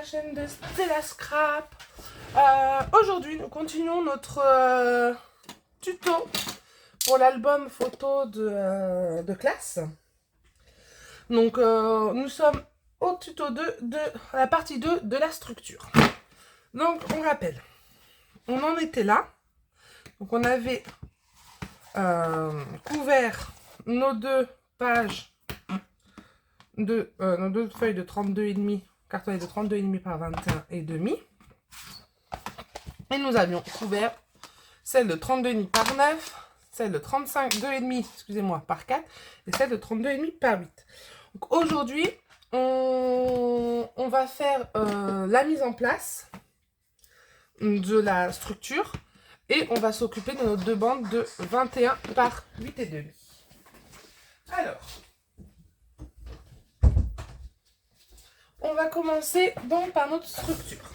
chaîne de Stella Scrap. Aujourd'hui, nous continuons notre tuto pour l'album photo de classe. Donc, nous sommes au tuto 2 de la partie 2 de la structure. Donc, on rappelle, on en était là. Donc, on avait couvert nos deux pages nos deux feuilles de 32,5, cartonnées de 32,5 par 21,5. Et nous avions couvert celle de 32,5 par 9, celle de 35,2,5, excusez-moi, par 4, et celle de 32,5 par 8. Donc aujourd'hui, on va faire la mise en place de la structure et on va s'occuper de nos deux bandes de 21 par 8,5. Alors, on va commencer donc par notre structure.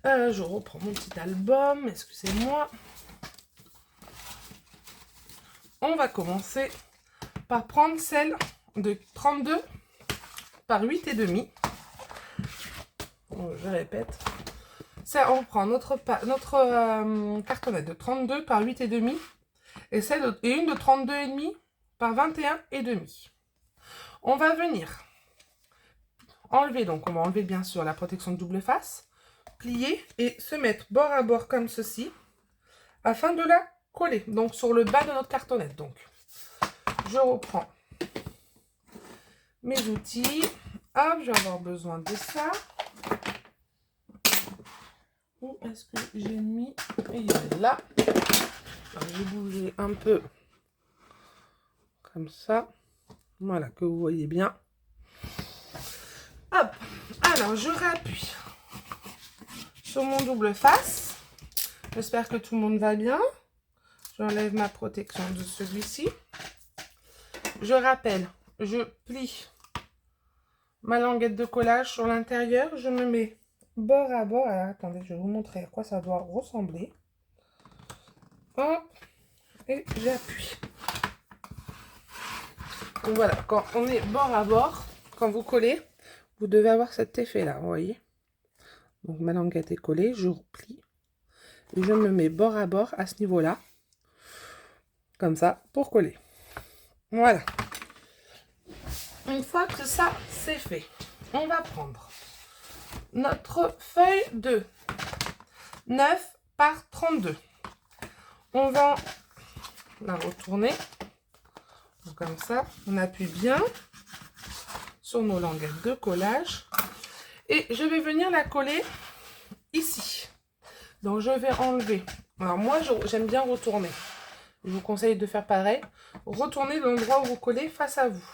Je reprends mon petit album, excusez-moi. On va commencer par prendre celle de 32 par 8,5. Je répète. Ça, on prend notre cartonnette de 32 par 8,5 et une de 32,5 par 21,5. On va venir enlever, donc on va enlever bien sûr la protection de double face, plier et se mettre bord à bord comme ceci afin de la coller, donc sur le bas de notre cartonnette. Donc, je reprends mes outils. Hop, je vais avoir besoin de ça. Où est-ce que j'ai mis? Et il est là. Alors, je vais bouger un peu comme ça. Voilà, que vous voyez bien. Hop, alors je réappuie sur mon double face. J'espère que tout le monde va bien. J'enlève ma protection de celui-ci. Je rappelle, je plie ma languette de collage sur l'intérieur. Je me mets bord à bord. Alors, attendez, je vais vous montrer à quoi ça doit ressembler. Hop, et j'appuie. Donc voilà, quand on est bord à bord, quand vous collez, vous devez avoir cet effet-là, vous voyez. Donc ma languette est collée, je replie. Et je me mets bord à bord à ce niveau-là. Comme ça, pour coller. Voilà. Une fois que ça, c'est fait, on va prendre notre feuille de 9 par 32. On va la retourner. Comme ça, on appuie bien sur nos languettes de collage. Et je vais venir la coller ici. Donc, je vais enlever. Alors, moi, j'aime bien retourner. Je vous conseille de faire pareil. Retournez l'endroit où vous collez face à vous.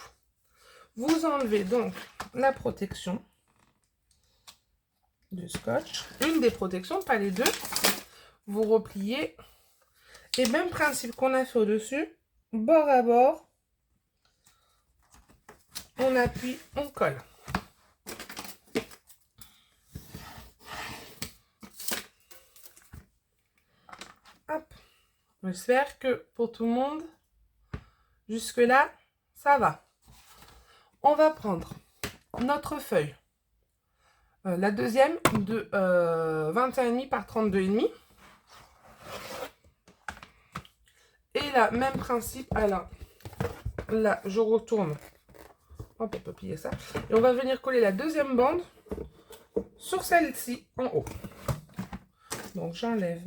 Vous enlevez donc la protection du scotch. Une des protections, pas les deux. Vous repliez. Et même principe qu'on a fait au-dessus. Bord à bord. On appuie, on colle. Hop. J'espère que pour tout le monde, jusque-là, ça va. On va prendre notre feuille. La deuxième de 21,5 par 32,5. Et là, même principe. Alors, là, je retourne. Hop, on peut plier ça. Et on va venir coller la deuxième bande sur celle-ci en haut. Donc, j'enlève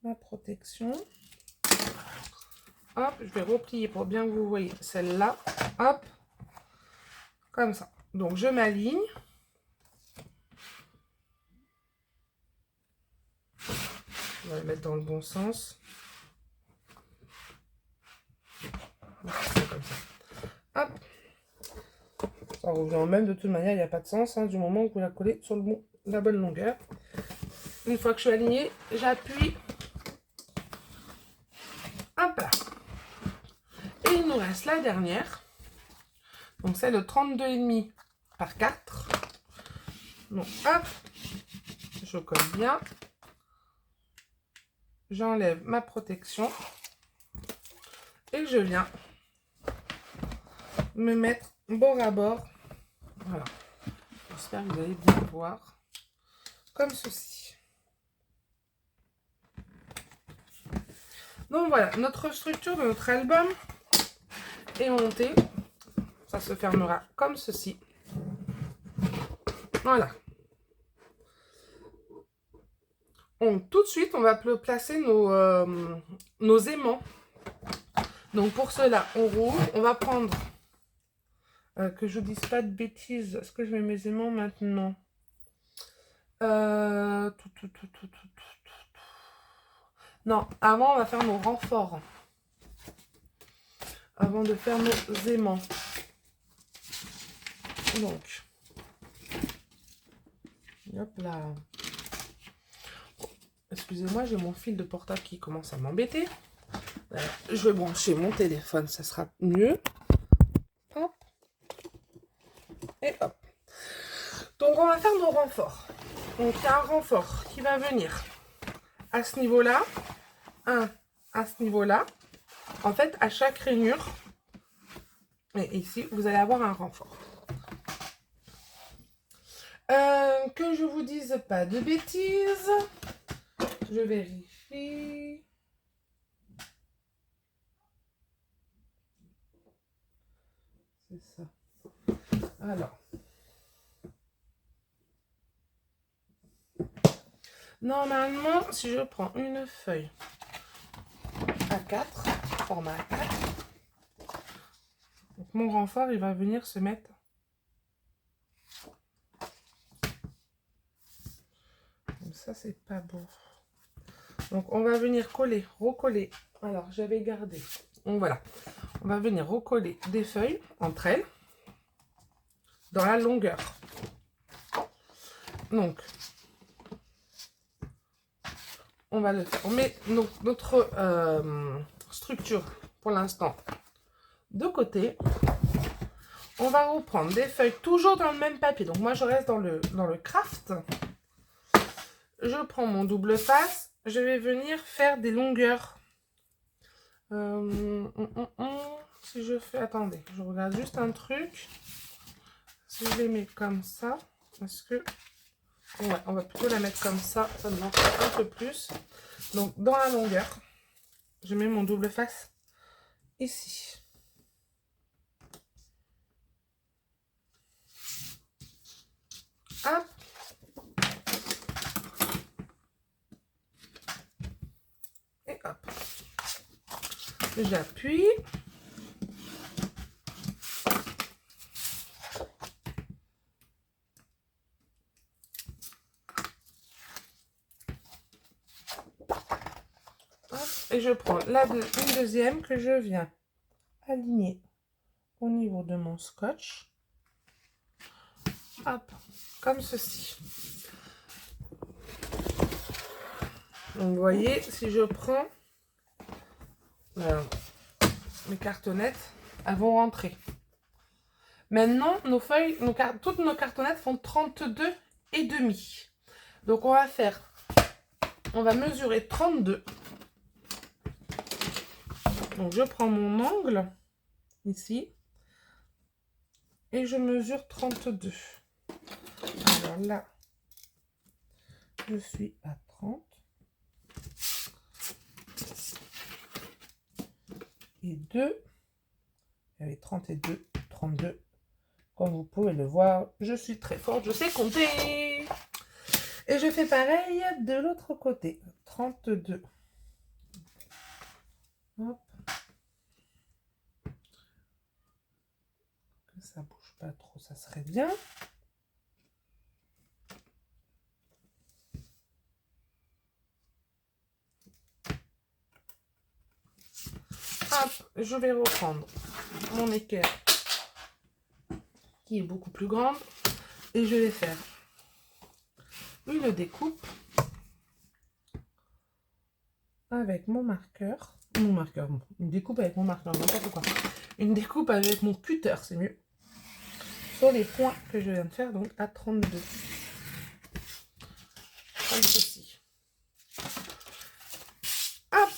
ma protection. Hop, je vais replier pour bien que vous voyez celle-là. Hop, comme ça. Donc, je m'aligne. On va le mettre dans le bon sens. Comme ça. Hop. Ça revient même, de toute manière, il n'y a pas de sens, hein, du moment où vous la collez sur la bonne longueur. Une fois que je suis alignée, j'appuie. Hop là. Et il nous reste la dernière. Donc celle de 32,5 par 4. Donc hop, je colle bien. J'enlève ma protection. Et je viens me mettre bord à bord Voilà. J'espère que vous allez bien voir. Comme ceci. Donc voilà, notre structure de notre album est montée. Ça se fermera comme ceci. Voilà. Donc tout de suite, on va placer nos aimants. Donc pour cela, on roule. On va prendre, que je ne dise pas de bêtises, est-ce que je mets mes aimants maintenant? Non, avant on va faire nos renforts. Avant de faire nos aimants. Donc, hop là. Excusez-moi, j'ai mon fil de portable qui commence à m'embêter. Je vais brancher mon téléphone, ça sera mieux. Hop. Et hop. Donc on va faire nos renforts. Donc il y a un renfort qui va venir à ce niveau-là, un à ce niveau-là. En fait, à chaque rainure, et ici, vous allez avoir un renfort. Que je vous dise pas de bêtises, je vérifie. C'est ça. Alors. Normalement, si je prends une feuille A4, format A4, donc mon renfort, il va venir se mettre comme ça, c'est pas beau. Donc, on va venir coller, recoller. Alors, j'avais gardé. Donc, voilà. On va venir recoller des feuilles entre elles dans la longueur. Donc, on va le faire. On met notre structure pour l'instant de côté. On va reprendre des feuilles toujours dans le même papier. Donc moi je reste dans le craft. Je prends mon double face. Je vais venir faire des longueurs. Si je fais... Attendez, je regarde juste un truc. Si je les mets comme ça, est-ce que... Ouais, on va plutôt la mettre comme ça. Ça me manque un peu plus. Donc dans la longueur, je mets mon double face ici. Hop. Et hop. J'appuie. Et je prends une deuxième que je viens aligner au niveau de mon scotch. Hop, comme ceci. Donc vous voyez, si je prends mes cartonnettes, elles vont rentrer. Maintenant, nos feuilles, toutes nos cartonnettes font 32,5. Donc on va mesurer 32. Donc je prends mon angle ici et je mesure 32. Alors là, je suis à 30 et 2. Il y avait 32, 32. Comme vous pouvez le voir, je suis très forte, je sais compter. Et je fais pareil de l'autre côté. 32. Hop. Que ça bouge pas trop, ça serait bien. Hop, je vais reprendre mon équerre qui est beaucoup plus grande et je vais faire une découpe avec mon marqueur. Une découpe avec mon marqueur, n'importe quoi. Une découpe avec mon cutter, c'est mieux. Sur les points que je viens de faire, donc à 32. Comme ceci. Hop,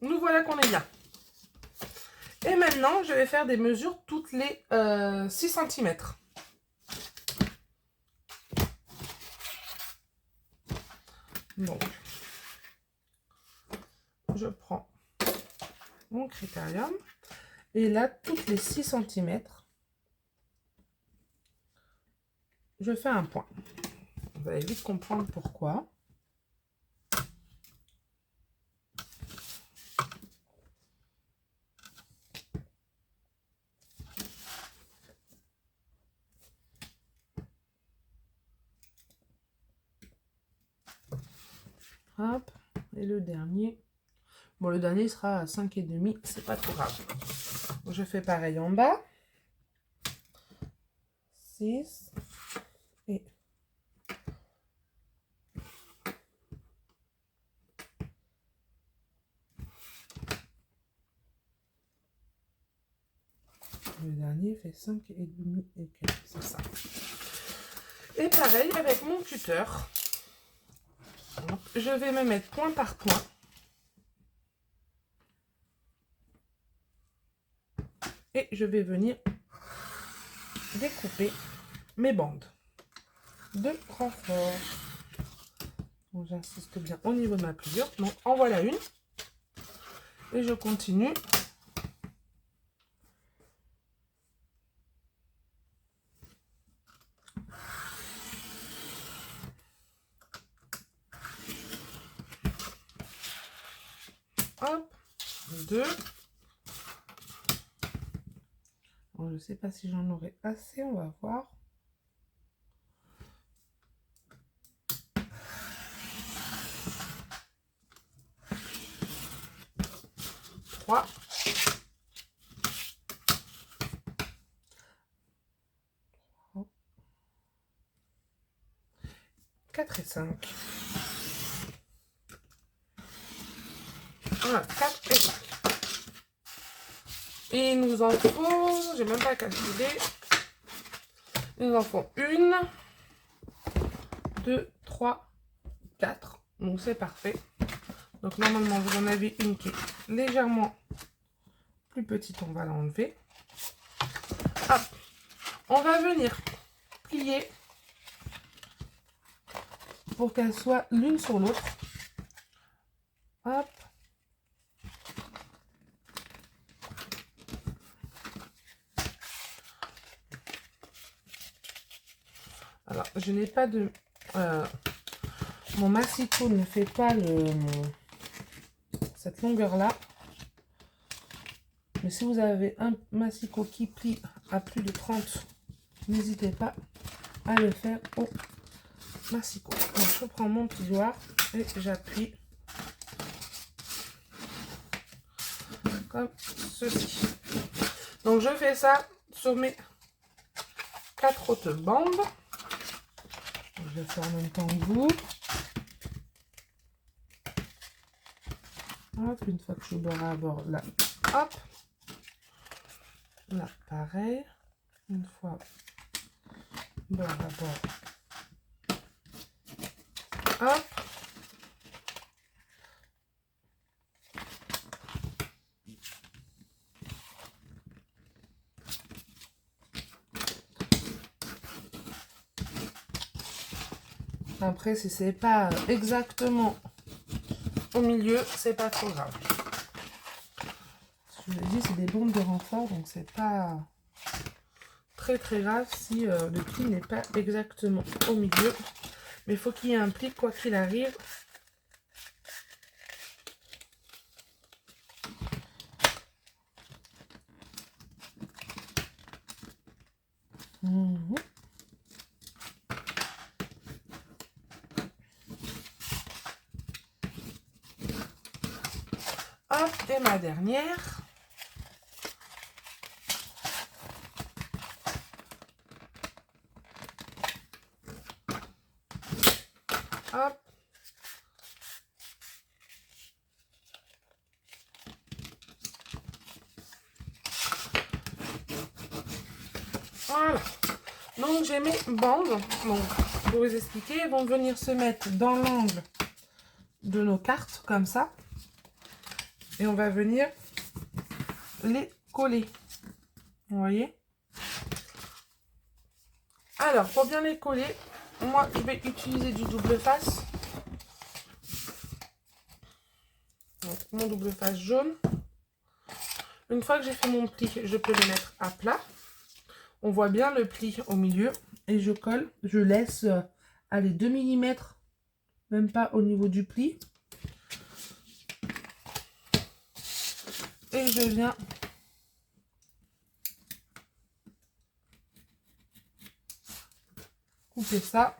nous voilà qu'on est bien. Et maintenant, je vais faire des mesures toutes les 6 cm. Donc, je prends mon critérium. Et là, toutes les 6 cm, je fais un point. Vous allez vite comprendre pourquoi. Hop, et le dernier. Bon, le dernier sera à 5,5, c'est pas trop grave. Je fais pareil en bas. 6 et le dernier fait 5,5 et quelques, c'est ça. Et pareil avec mon cutter. Donc, je vais me mettre point par point. Et je vais venir découper mes bandes de renfort. Donc, j'insiste bien au niveau de ma pliure. Donc, en voilà une. Et je continue. Hop, 2. Bon, je ne sais pas si j'en aurai assez, on va voir. 3. 4 et 5. Voilà, 4 et 5. Et il nous en faut, j'ai même pas calculé. Il nous en faut 1, 2, 3, 4. Donc c'est parfait. Donc normalement vous en avez une qui est légèrement plus petite, on va l'enlever. Hop, on va venir plier pour qu'elles soient l'une sur l'autre. Hop. Alors, je n'ai pas de... mon massicot ne fait pas cette longueur-là. Mais si vous avez un massicot qui plie à plus de 30, n'hésitez pas à le faire au massicot. Donc, je prends mon plioir et j'appuie comme ceci. Donc, je fais ça sur mes 4 hautes bandes. Je vais faire en même temps que vous. Hop, une fois que je suis bord à bord, là, hop. Là, pareil. Une fois bord à bord. Hop. Après, si c'est pas exactement au milieu, c'est pas trop grave. Je vous l'ai dit, c'est des bombes de renfort, donc c'est pas très grave si le pli n'est pas exactement au milieu. Mais il faut qu'il y ait un pli quoi qu'il arrive. Mmh. Hop, et ma dernière. Hop. Voilà. Donc j'ai mes bandes. Donc, pour vous expliquer, elles vont venir se mettre dans l'angle de nos cartes, comme ça. Et on va venir les coller. Vous voyez? Alors, pour bien les coller, moi, je vais utiliser du double face. mon double face jaune. Une fois que j'ai fait mon pli, je peux le mettre à plat. On voit bien le pli au milieu et je colle. Je laisse aller 2 mm, même pas au niveau du pli. Et je viens couper ça.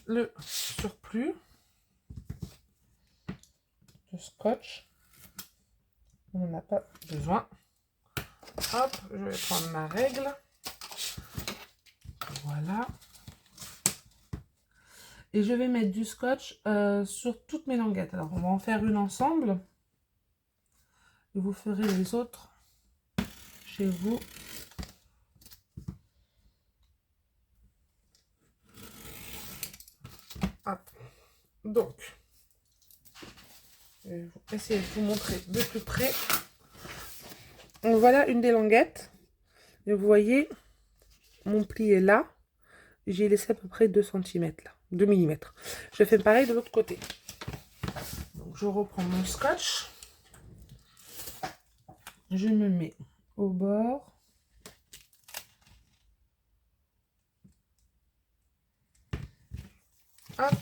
Le surplus de scotch, on n'en a pas besoin. Hop, je vais prendre ma règle. Voilà. Et je vais mettre du scotch sur toutes mes languettes. Alors, on va en faire une ensemble. Et vous ferez les autres chez vous. Hop. Donc, je vais essayer de vous montrer de plus près. Donc, voilà une des languettes. Et vous voyez, mon pli est là. J'ai laissé à peu près 2 cm là. 2 mm. Je fais pareil de l'autre côté. Donc, je reprends mon scotch. Je me mets au bord. Hop.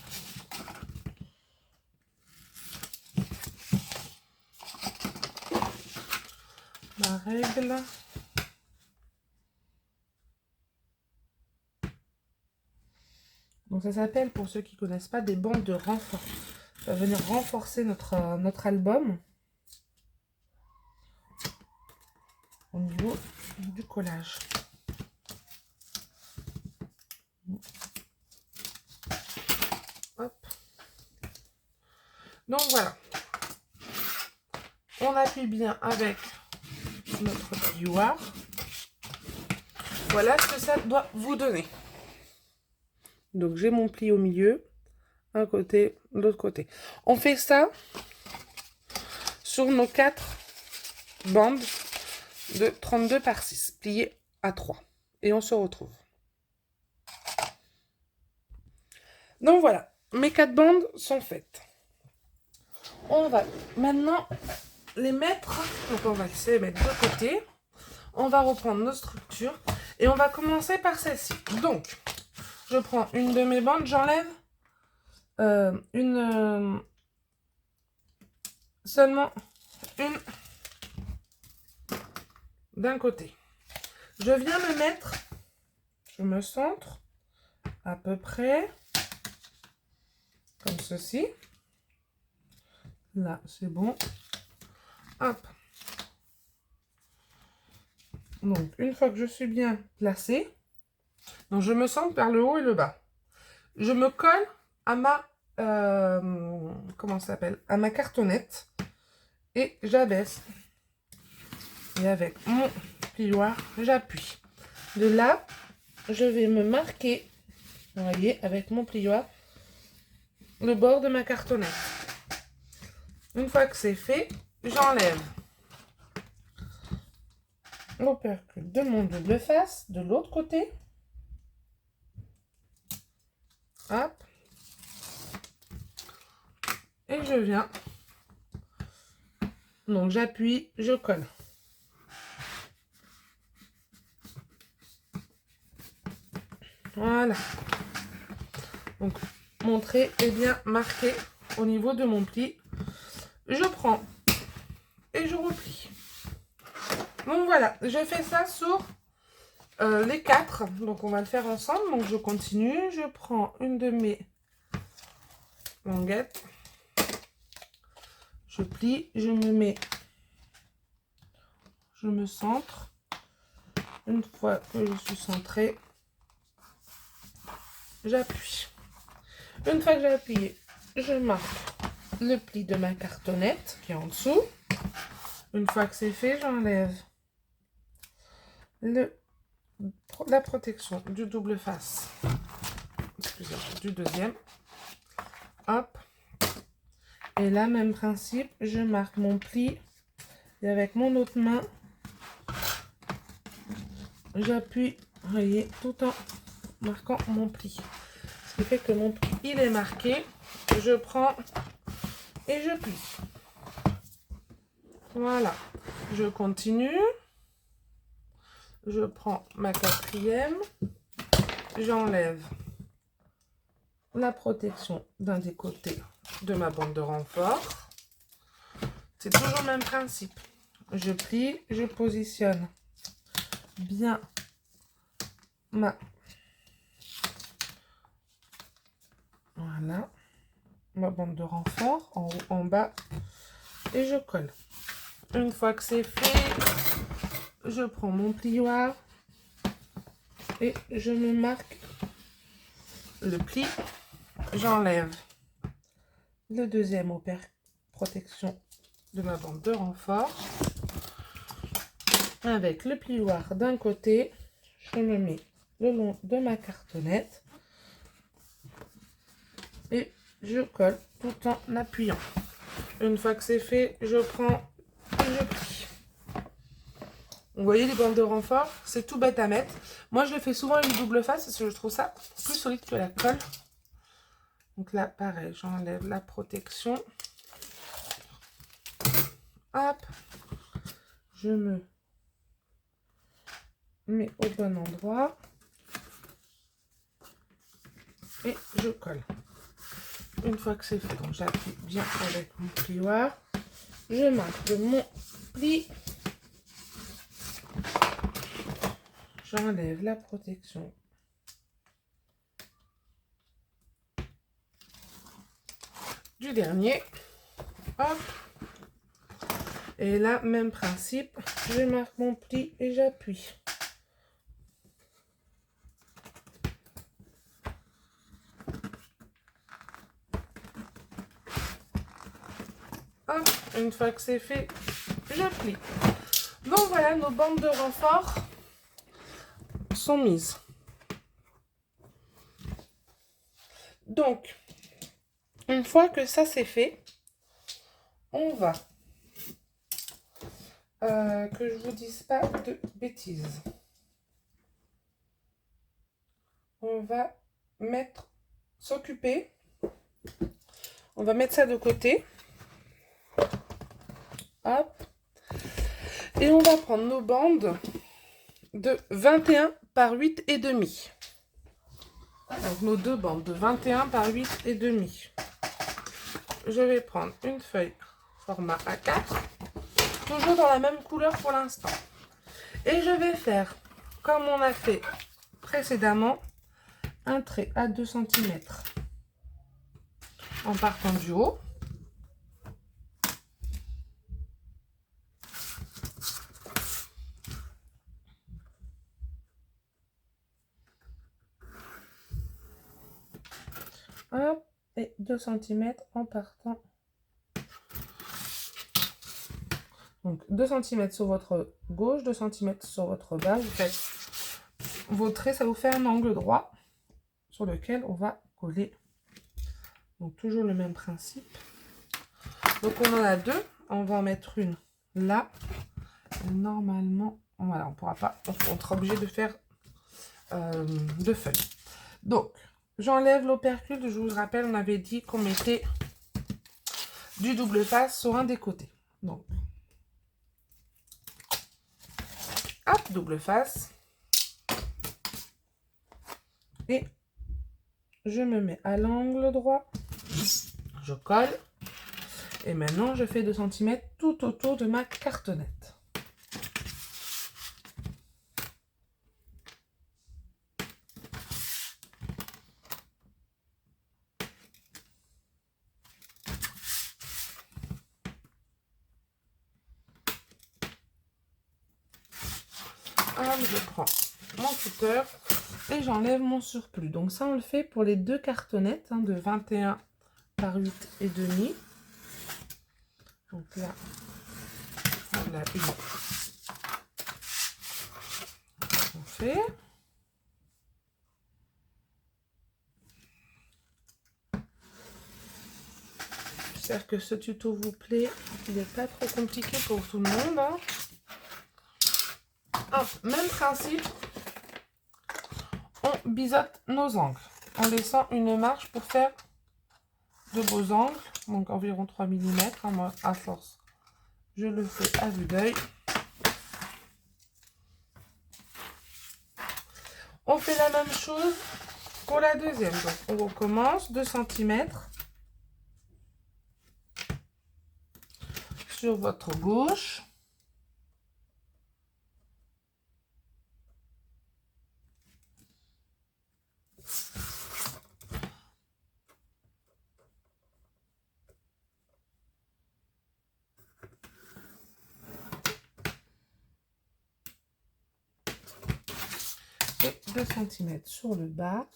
Ma règle. Donc ça s'appelle, pour ceux qui ne connaissent pas, des bandes de renfort. Ça va venir renforcer notre album au niveau du collage. Hop. Donc voilà. On appuie bien avec notre plioir. Voilà ce que ça doit vous donner. Donc j'ai mon pli au milieu, un côté, l'autre côté. On fait ça sur nos 4 bandes de 32 par 6, pliées à 3. Et on se retrouve. Donc voilà, mes 4 bandes sont faites. On va maintenant les mettre, donc on va les mettre de côté. On va reprendre nos structures et on va commencer par celle-ci. Donc, je prends une de mes bandes, j'enlève seulement une d'un côté. Je viens me mettre, je me centre à peu près comme ceci. Là, c'est bon. Hop. Donc, une fois que je suis bien placée, donc je me centre vers le haut et le bas. Je me colle à ma, comment ça s'appelle, à ma cartonnette et j'abaisse. Et avec mon plioir, j'appuie. De là, je vais me marquer, vous voyez, avec mon plioir, le bord de ma cartonnette. Une fois que c'est fait, j'enlève l'opercule de mon double face de l'autre côté. Hop. Et je viens. Donc j'appuie, je colle. Voilà. Donc mon trait est bien marqué au niveau de mon pli. Je prends et je replie. Donc voilà, je fais ça sur les 4. Donc on va le faire ensemble. Donc je continue. Je prends une de mes languettes. Je plie, je me mets, je me centre. Une fois que je suis centrée, j'appuie. Une fois que j'ai appuyé, je marque le pli de ma cartonnette qui est en dessous. Une fois que c'est fait, j'enlève la protection du double face, excusez-moi, du deuxième. Hop. Et là, même principe, je marque mon pli et avec mon autre main, j'appuie, vous voyez, tout en marquant mon pli. Ce qui fait que mon pli, il est marqué. Je prends et je plie. Voilà. Je continue. Je prends ma quatrième. J'enlève la protection d'un des côtés de ma bande de renfort. C'est toujours le même principe. Je plie, je positionne bien voilà, ma bande de renfort en haut, en bas, et je colle. Une fois que c'est fait, je prends mon plioir et je me marque le pli. J'enlève le deuxième protection de ma bande de renfort. Avec le plioir d'un côté, je me mets le long de ma cartonnette et je colle tout en appuyant. Une fois que c'est fait, je prends et je plie. Vous voyez les bandes de renfort, c'est tout bête à mettre. Moi, je le fais souvent une double face parce que je trouve ça plus solide que la colle. Donc là, pareil, j'enlève la protection. Hop, je me mets au bon endroit et je colle. Une fois que c'est fait, donc j'appuie bien avec mon plioir. Je marque mon pli. J'enlève la protection. Du dernier. Hop. Et là, même principe. Je marque mon pli et j'appuie. Hop. Une fois que c'est fait, je plie. Donc voilà, nos bandes de renfort sont mises. Donc, une fois que ça c'est fait, on va, que je vous dise pas de bêtises, on va s'occuper, on va mettre ça de côté, hop, et on va prendre nos bandes de 21 par 8 et demi. Donc nos deux bandes de 21 par 8 et demi. Je vais prendre une feuille format A4, toujours dans la même couleur pour l'instant. Et je vais faire, comme on a fait précédemment, un trait à 2 cm en partant du haut. Hop, et 2 cm en partant. Donc 2 cm sur votre gauche, 2 cm sur votre bas. Vous faites vos traits, ça vous fait un angle droit sur lequel on va coller. Donc toujours le même principe. Donc on en a deux. On va en mettre une là. Et normalement, voilà, on pourra pas. On sera obligé de faire deux feuilles. Donc j'enlève l'opercule. Je vous rappelle, on avait dit qu'on mettait du double face sur un des côtés. Donc hop, double face. Et je me mets à l'angle droit. Je colle. Et maintenant, je fais 2 cm tout autour de ma cartonnette. Je prends mon cutter et j'enlève mon surplus. Donc ça, on le fait pour les deux cartonnettes de 21 par 8 et demi. Donc là, on a une. On fait. J'espère que ce tuto vous plaît. Il n'est pas trop compliqué pour tout le monde. Hein. Hop, même principe. On biseaute nos angles. en laissant une marge pour faire de beaux angles, donc environ 3 mm, hein, moi à force je le fais à vue d'œil. On fait la même chose pour la deuxième, donc on recommence 2 cm sur votre gauche. Et 2 cm sur le bas.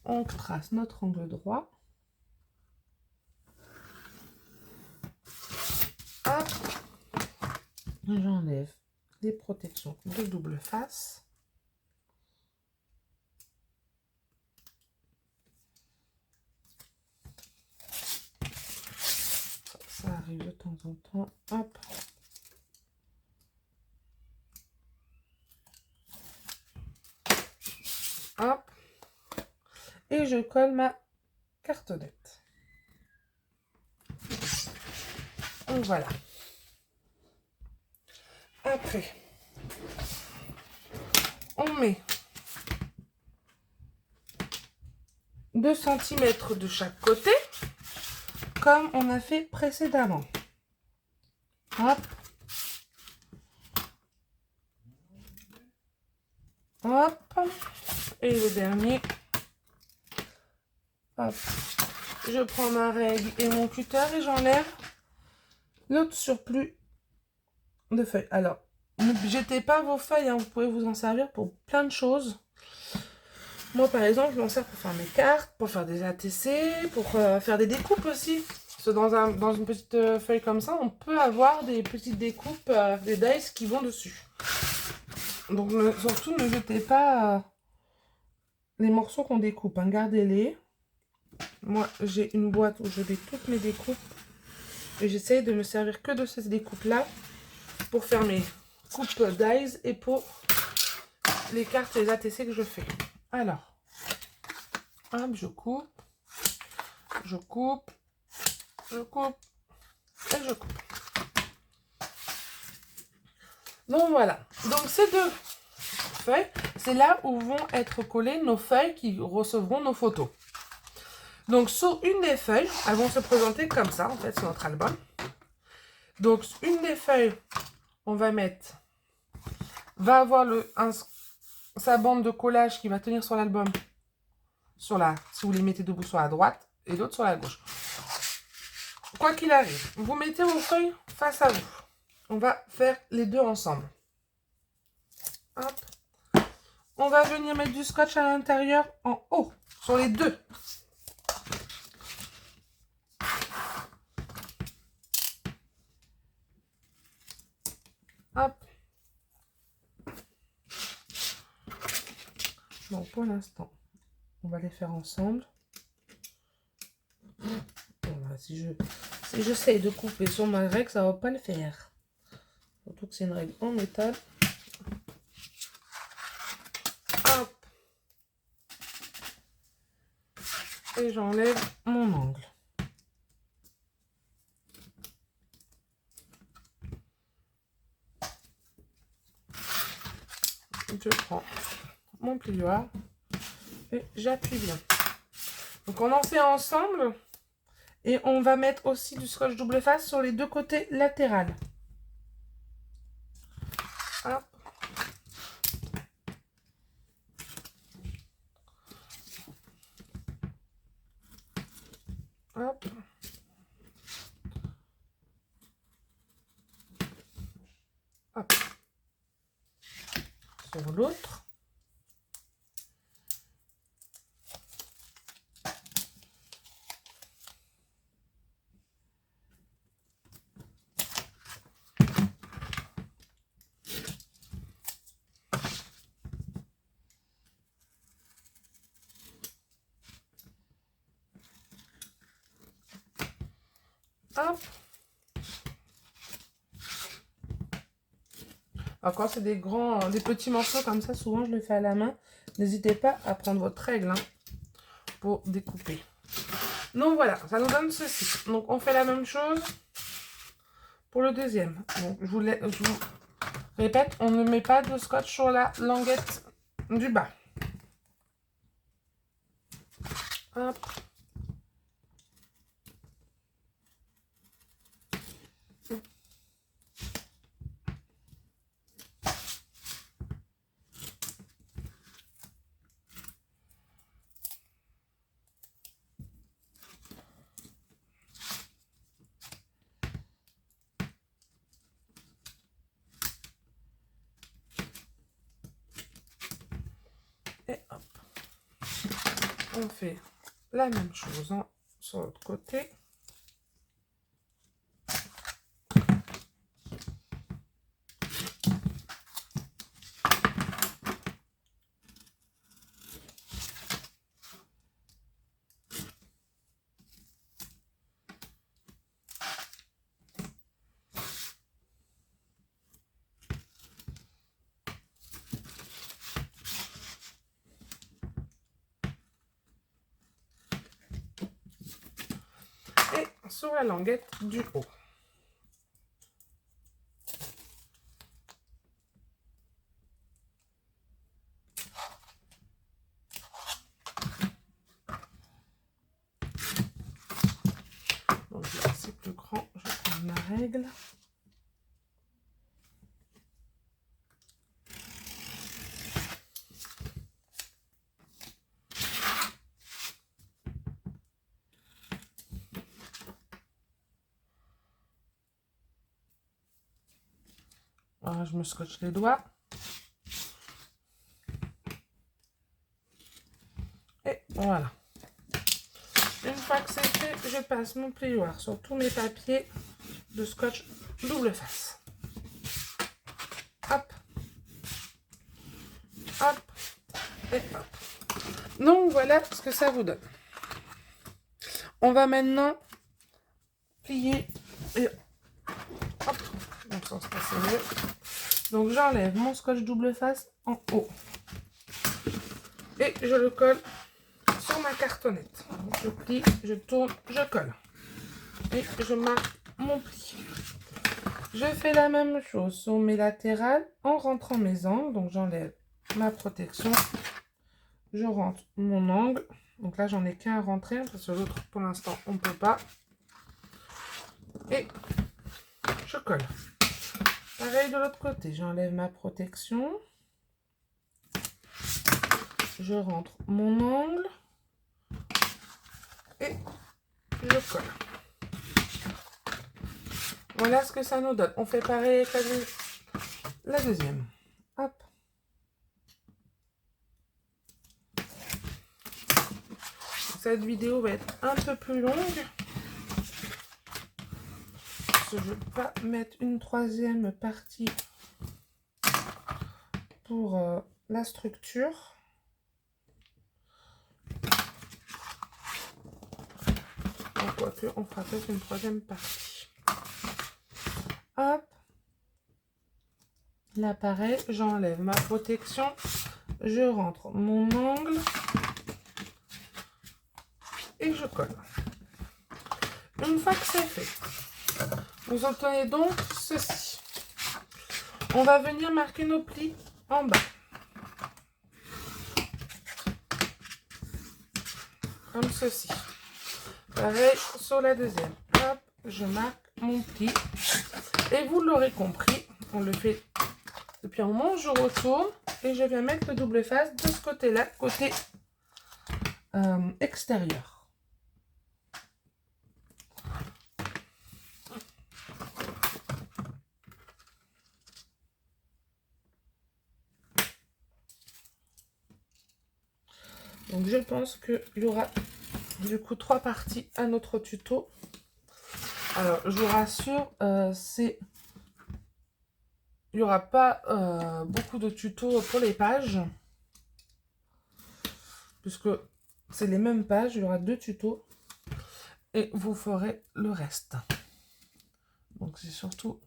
On trace notre angle droit. Hop. J'enlève les protections de double face. Ça arrive de temps en temps. Hop. Hop. Et je colle ma cartonnette. Donc voilà. Après, on met 2 cm de chaque côté, comme on a fait précédemment. Hop. Hop. Et le dernier. Hop. Je prends ma règle et mon cutter et j'enlève l'autre surplus de feuilles. Alors, ne jetez pas vos feuilles, hein, vous pouvez vous en servir pour plein de choses. Moi, par exemple, je m'en sers pour faire mes cartes, pour faire des ATC, pour faire des découpes aussi. Parce que dans une petite feuille comme ça, on peut avoir des petites découpes, des dice qui vont dessus. Donc, surtout, ne jetez pas les morceaux qu'on découpe, hein, gardez-les. Moi, j'ai une boîte où je mets toutes mes découpes. Et j'essaye de me servir que de ces découpes-là pour faire mes coupes dice et pour les cartes et les ATC que je fais. Alors, hop, je coupe, je coupe, je coupe et je coupe. Donc voilà. Donc ces deux feuilles, c'est là où vont être collées nos feuilles qui recevront nos photos. Donc sur une des feuilles, elles vont se présenter comme ça en fait sur notre album. Donc une des feuilles, on va mettre, va avoir sa bande de collage qui va tenir sur l'album, si vous les mettez debout sur la droite et l'autre sur la gauche. Quoi qu'il arrive, vous mettez vos feuilles face à vous. On va faire les deux ensemble. Hop. On va venir mettre du scotch à l'intérieur en haut, sur les deux. Hop. Bon, pour l'instant, on va les faire ensemble. Voilà, si j'essaye de couper sur ma règle, ça va pas le faire. Surtout que c'est une règle en métal. Hop. Et j'enlève mon angle. Je prends mon plioir et j'appuie bien. Donc on en fait ensemble et on va mettre aussi du scotch double face sur les deux côtés latérales. Hop. Hop. Hop. Sur l'autre. Hop. Alors quand c'est des petits morceaux comme ça, souvent je le fais à la main. N'hésitez pas à prendre votre règle hein, pour découper. Donc voilà, ça nous donne ceci. Donc on fait la même chose pour le deuxième. Donc je vous répète, on ne met pas de scotch sur la languette du bas. Hop. Et hop. On fait la même chose hein, sur l'autre côté. Et sur la languette du haut. Donc là c'est plus grand, je prends ma règle. Voilà, je me scotche les doigts. Et voilà. Une fois que c'est fait, je passe mon plioir sur tous mes papiers de scotch double face. Hop. Hop. Et hop. Donc voilà ce que ça vous donne. On va maintenant plier et hop. Donc ça se passe mieux. Donc j'enlève mon scotch double face en haut. Et je le colle sur ma cartonnette. Donc, je plie, je tourne, je colle. Et je marque mon pli. Je fais la même chose sur mes latérales en rentrant mes angles. Donc j'enlève ma protection. Je rentre mon angle. Donc là j'en ai qu'un à rentrer parce que l'autre pour l'instant on ne peut pas. Et je colle. Pareil de l'autre côté, j'enlève ma protection. Je rentre mon angle. Et je colle. Voilà ce que ça nous donne. On fait pareil avec la deuxième. Hop. Cette vidéo va être un peu plus longue. Parce que je ne vais pas mettre une troisième partie pour la structure. Quoique, on fera peut-être une troisième partie. Hop. Là, pareil, j'enlève ma protection. Je rentre mon angle. Et je colle. Une fois que c'est fait, vous obtenez donc ceci. On va venir marquer nos plis en bas. Comme ceci. Pareil sur la deuxième. Hop, je marque mon pli. Et vous l'aurez compris, on le fait depuis un moment, je retourne et je viens mettre le double face de ce côté-là, côté extérieur. Donc je pense qu'il y aura du coup 3 parties à notre tuto. Alors je vous rassure, il n'y aura pas beaucoup de tutos pour les pages. Puisque c'est les mêmes pages, il y aura 2 tutos. Et vous ferez le reste. Donc c'est surtout,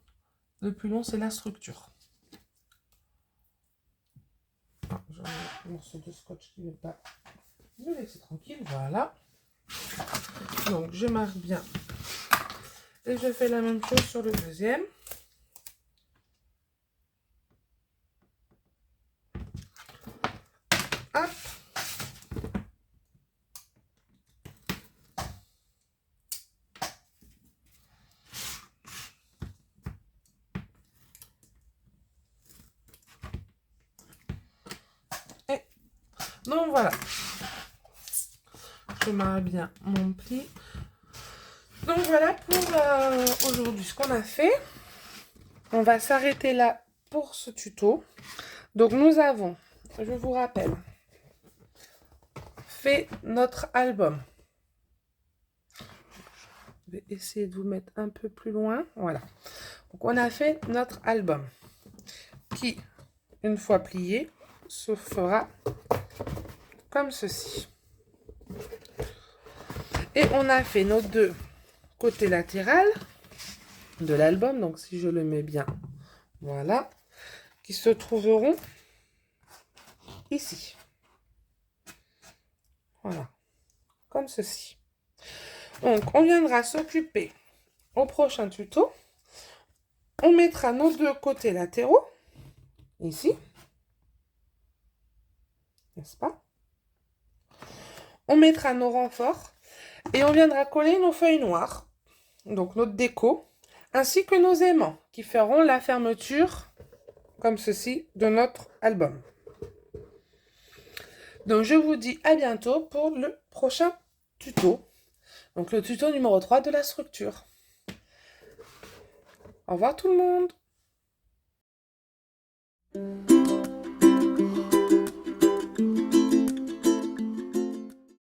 le plus long c'est la structure. J'ai un morceau de scotch qui ne veut pas me laisser tranquille. Voilà. Donc, je marque bien. Et je fais la même chose sur le deuxième. Hop. Et donc voilà. Je marque bien mon pli. Donc voilà pour aujourd'hui ce qu'on a fait. On va s'arrêter là pour ce tuto. Donc nous avons, je vous rappelle, fait notre album. Je vais essayer de vous mettre un peu plus loin. Voilà. Donc on a fait notre album qui, une fois plié, se fera comme ceci. Et on a fait nos deux côtés latéraux de l'album. Donc si je le mets bien, voilà, qui se trouveront ici. Voilà, comme ceci. Donc on viendra s'occuper au prochain tuto. On mettra nos deux côtés latéraux ici, n'est-ce pas? On mettra nos renforts et on viendra coller nos feuilles noires, donc notre déco, ainsi que nos aimants qui feront la fermeture, comme ceci, de notre album. Donc je vous dis à bientôt pour le prochain tuto, donc le tuto numéro 3 de la structure. Au revoir tout le monde!